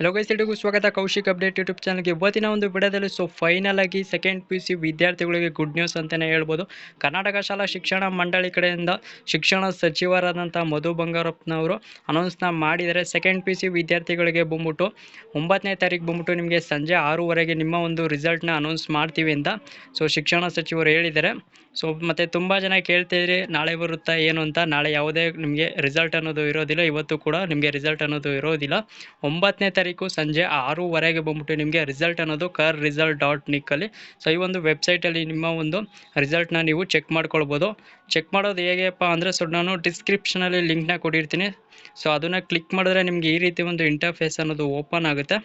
Hello guys, ಎಲ್ರಿಗೂ ಸ್ವಾಗತ Kaushik update YouTube ಚಾನಲ್ಗೆ. ಇವತ್ತಿನ ಒಂದು ವಿಡಿಯೋದಲ್ಲಿ ಫೈನಲ್ ಆಗಿ ಸೆಕೆಂಡ್ PUC ವಿದ್ಯಾರ್ಥಿಗಳಿಗೆ ಗುಡ್ ನ್ಯೂಸ್ ಅಂತಲೇ ಹೇಳ್ಬೋದು. ಕರ್ನಾಟಕ ಶಾಲಾ ಶಿಕ್ಷಣ ಮಂಡಳಿ ಕಡೆಯಿಂದ ಶಿಕ್ಷಣ ಸಚಿವರಾದಂಥ ಮಧು ಬಂಗಾರಪ್ಪನವರು ಅನೌನ್ಸ್ನ ಮಾಡಿದರೆ ಸೆಕೆಂಡ್ PUC ವಿದ್ಯಾರ್ಥಿಗಳಿಗೆ ಬಂದ್ಬಿಟ್ಟು 9ನೇ ತಾರೀಕು ಬಂದ್ಬಿಟ್ಟು ನಿಮಗೆ ಸಂಜೆ 6:30ಗೆ ನಿಮ್ಮ ಒಂದು ರಿಸಲ್ಟ್ನ ಅನೌನ್ಸ್ ಮಾಡ್ತೀವಿ ಅಂತ ಶಿಕ್ಷಣ ಸಚಿವರು ಹೇಳಿದ್ದಾರೆ. ಮತ್ತು ತುಂಬ ಜನ ಕೇಳ್ತಿದ್ರಿ ನಾಳೆ ಬರುತ್ತಾ ಏನು ಅಂತ. ನಾಳೆ ಯಾವುದೇ ನಿಮಗೆ ರಿಸಲ್ಟ್ ಅನ್ನೋದು ಇರೋದಿಲ್ಲ, ಇವತ್ತು ಕೂಡ ನಿಮಗೆ ರಿಸಲ್ಟ್ ಅನ್ನೋದು ಇರೋದಿಲ್ಲ. 9ನೇ ತಾರೀಕು ಸಂಜೆ 6:30ಗೆ ಬಂದ್ಬಿಟ್ಟು ನಿಮಗೆ ರಿಸಲ್ಟ್ ಅನ್ನೋದು KarResult.nic ಅಲ್ಲಿ ಈ ಒಂದು ವೆಬ್ಸೈಟಲ್ಲಿ ನಿಮ್ಮ ಒಂದು ರಿಸಲ್ಟ್ನ ನೀವು ಚೆಕ್ ಮಾಡ್ಕೊಳ್ಬೋದು. ಚೆಕ್ ಮಾಡೋದು ಹೇಗೆಪ್ಪ ಅಂದರೆ ನಾನು ಡಿಸ್ಕ್ರಿಪ್ಷನಲ್ಲಿ ಲಿಂಕ್ನ ಕೊಟ್ಟಿರ್ತೀನಿ. ಅದನ್ನು ಕ್ಲಿಕ್ ಮಾಡಿದ್ರೆ ನಿಮಗೆ ಈ ರೀತಿ ಒಂದು ಇಂಟರ್ಫೇಸ್ ಅನ್ನೋದು ಓಪನ್ ಆಗುತ್ತೆ.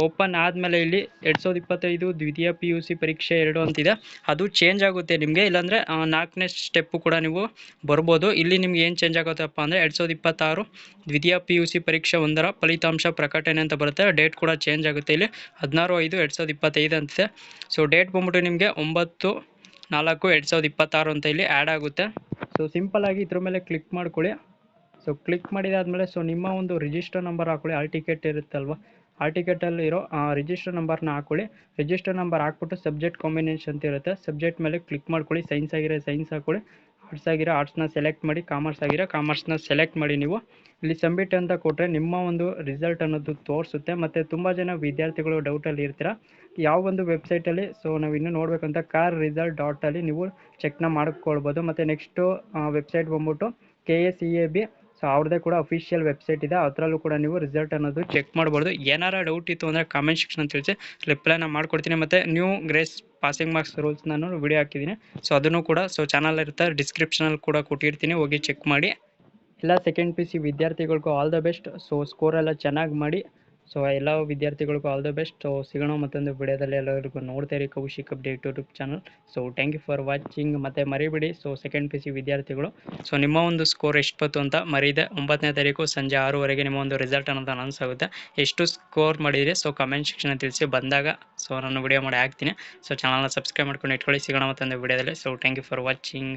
ಓಪನ್ ಆದಮೇಲೆ ಇಲ್ಲಿ 2025 ದ್ವಿತೀಯ PUC ಪರೀಕ್ಷೆ 2 ಅಂತಿದೆ, ಅದು ಚೇಂಜ್ ಆಗುತ್ತೆ ನಿಮಗೆ. ಇಲ್ಲಾಂದರೆ 4ನೇ ಸ್ಟೆಪ್ಪು ಕೂಡ ನೀವು ಬರ್ಬೋದು. ಇಲ್ಲಿ ನಿಮ್ಗೆ ಏನು ಚೇಂಜ್ ಆಗುತ್ತಪ್ಪ ಅಂದರೆ 2026 ದ್ವಿತೀಯ PUC ಪರೀಕ್ಷೆ 1ರ ಫಲಿತಾಂಶ ಪ್ರಕಟಣೆ ಅಂತ ಬರುತ್ತೆ. ಡೇಟ್ ಕೂಡ ಚೇಂಜ್ ಆಗುತ್ತೆ. ಇಲ್ಲಿ 16/5/2025 ಅಂತಿದೆ. ಡೇಟ್ ಬಂದ್ಬಿಟ್ಟು ನಿಮಗೆ 9/4/2026 ಅಂತ ಇಲ್ಲಿ ಆ್ಯಡ್ ಆಗುತ್ತೆ. ಸಿಂಪಲ್ಲಾಗಿ ಇದ್ರ ಮೇಲೆ ಕ್ಲಿಕ್ ಮಾಡ್ಕೊಳ್ಳಿ. ಕ್ಲಿಕ್ ಮಾಡಿದಾದ್ಮೇಲೆ ನಿಮ್ಮ ಒಂದು ರಿಜಿಸ್ಟರ್ ನಂಬರ್ ಹಾಕೊಳ್ಳಿ. ಆಲ್ ಟಿಕೆಟ್ ಇರುತ್ತಲ್ವ, ಆಲ್ ಟಿಕೆಟಲ್ಲಿ ಇರೋ ರಿಜಿಸ್ಟರ್ ನಂಬರ್ನ ಹಾಕೊಳ್ಳಿ. ರಿಜಿಸ್ಟರ್ ನಂಬರ್ ಹಾಕ್ಬಿಟ್ಟು ಸಬ್ಜೆಕ್ಟ್ ಕಾಂಬಿನೇಷನ್ ಅಂತ ಇರುತ್ತೆ, ಸಬ್ಜೆಕ್ಟ್ ಮೇಲೆ ಕ್ಲಿಕ್ ಮಾಡ್ಕೊಳ್ಳಿ. ಸೈನ್ಸ್ ಆಗಿರೋ ಸೈನ್ಸ್ ಹಾಕೊಳ್ಳಿ, ಆರ್ಟ್ಸ್ ಆಗಿರೋ ಆರ್ಟ್ಸ್ನ ಸೆಲೆಕ್ಟ್ ಮಾಡಿ, ಕಾಮರ್ಸ್ ಆಗಿರೋ ಕಾಮರ್ಸ್ನ ಸೆಲೆಕ್ಟ್ ಮಾಡಿ. ನೀವು ಇಲ್ಲಿ ಸಬ್ಮಿಟ್ ಅಂತ ಕೊಟ್ಟರೆ ನಿಮ್ಮ ಒಂದು ರಿಸಲ್ಟ್ ಅನ್ನೋದು ತೋರಿಸುತ್ತೆ. ಮತ್ತು ತುಂಬ ಜನ ವಿದ್ಯಾರ್ಥಿಗಳು ಡೌಟಲ್ಲಿ ಇರ್ತೀರ ಯಾವ ಒಂದು ವೆಬ್ಸೈಟಲ್ಲಿ. ನಾವು ಇನ್ನೂ ನೋಡಬೇಕಂತ KarResult ಅಲ್ಲಿ ನೀವು ಚೆಕ್ನ ಮಾಡ್ಕೊಳ್ಬೋದು. ಮತ್ತು ನೆಕ್ಸ್ಟು ವೆಬ್ಸೈಟ್ ಬಂದ್ಬಿಟ್ಟು KSEAB, ಅವ್ರದ್ದೇ ಕೂಡ ಅಫಿಷಿಯಲ್ ವೆಬ್ಸೈಟ್ ಇದೆ, ಅದರಲ್ಲೂ ಕೂಡ ನೀವು ರಿಸಲ್ಟ್ ಅನ್ನೋದು ಚೆಕ್ ಮಾಡ್ಬೋದು. ಏನಾರ ಡೌಟ್ ಇತ್ತು ಅಂದರೆ ಕಾಮೆಂಟ್ ಸೆಕ್ಷನ್ ತಿಳಿಸಿ, ರಿಪ್ಲೈನ ಮಾಡ್ಕೊಡ್ತೀನಿ. ಮತ್ತು new grace passing marks rules ನಾನು ವಿಡಿಯೋ ಹಾಕಿದ್ದೀನಿ, ಅದನ್ನು ಕೂಡ ಚಾನಲ್ ಇರುತ್ತೆ, ಡಿಸ್ಕ್ರಿಪ್ಷನಲ್ಲಿ ಕೂಡ ಕೊಟ್ಟಿರ್ತೀನಿ, ಹೋಗಿ ಚೆಕ್ ಮಾಡಿ. ಎಲ್ಲ ಸೆಕೆಂಡ್ PUC ವಿದ್ಯಾರ್ಥಿಗಳಿಗೂ ಆಲ್ ದ ಬೆಸ್ಟ್. ಸ್ಕೋರ್ ಎಲ್ಲ ಚೆನ್ನಾಗಿ ಮಾಡಿ. ಎಲ್ಲ ವಿದ್ಯಾರ್ಥಿಗಳಿಗೂ ಆಲ್ ದ ಬೆಸ್ಟ್. ಸಿಗೋಣ ಮತ್ತೊಂದು ವಿಡಿಯೋದಲ್ಲಿ. ಎಲ್ಲರಿಗೂ ನೋಡ್ತಾ ಇರಿ Kaushik update YouTube channel. Thank you for watching. ಮತ್ತು ಮರಿಬೇಡಿ ಸೆಕೆಂಡ್ PUC ವಿದ್ಯಾರ್ಥಿಗಳು ನಿಮ್ಮ ಒಂದು ಸ್ಕೋರ್ ಎಷ್ಟು ಬಂತು ಅಂತ ಮರೀದೆ. 9ನೇ ತಾರೀಕು ಸಂಜೆ 6:30ಗೆ ನಿಮ್ಮ ಒಂದು ರಿಸಲ್ಟ್ ಅನ್ನೋದು ಅನೌನ್ಸ್ ಆಗುತ್ತೆ. ಎಷ್ಟು ಸ್ಕೋರ್ ಮಾಡಿದರೆ ಕಮೆಂಟ್ ಸೆಕ್ಷನ್ ತಿಳಿಸಿ, ಬಂದಾಗ ನಾನು ವಿಡಿಯೋ ಮಾಡಿ ಹಾಕ್ತೀನಿ. ಚಾನಲ್ನ ಸಬ್ಸ್ಕ್ರೈಬ್ ಮಾಡ್ಕೊಂಡು ಇಟ್ಕೊಳ್ಳಿ. ಸಿಗೋಣ ಮತ್ತೊಂದು ವಿಡಿಯೋದಲ್ಲಿ. Thank you for watching.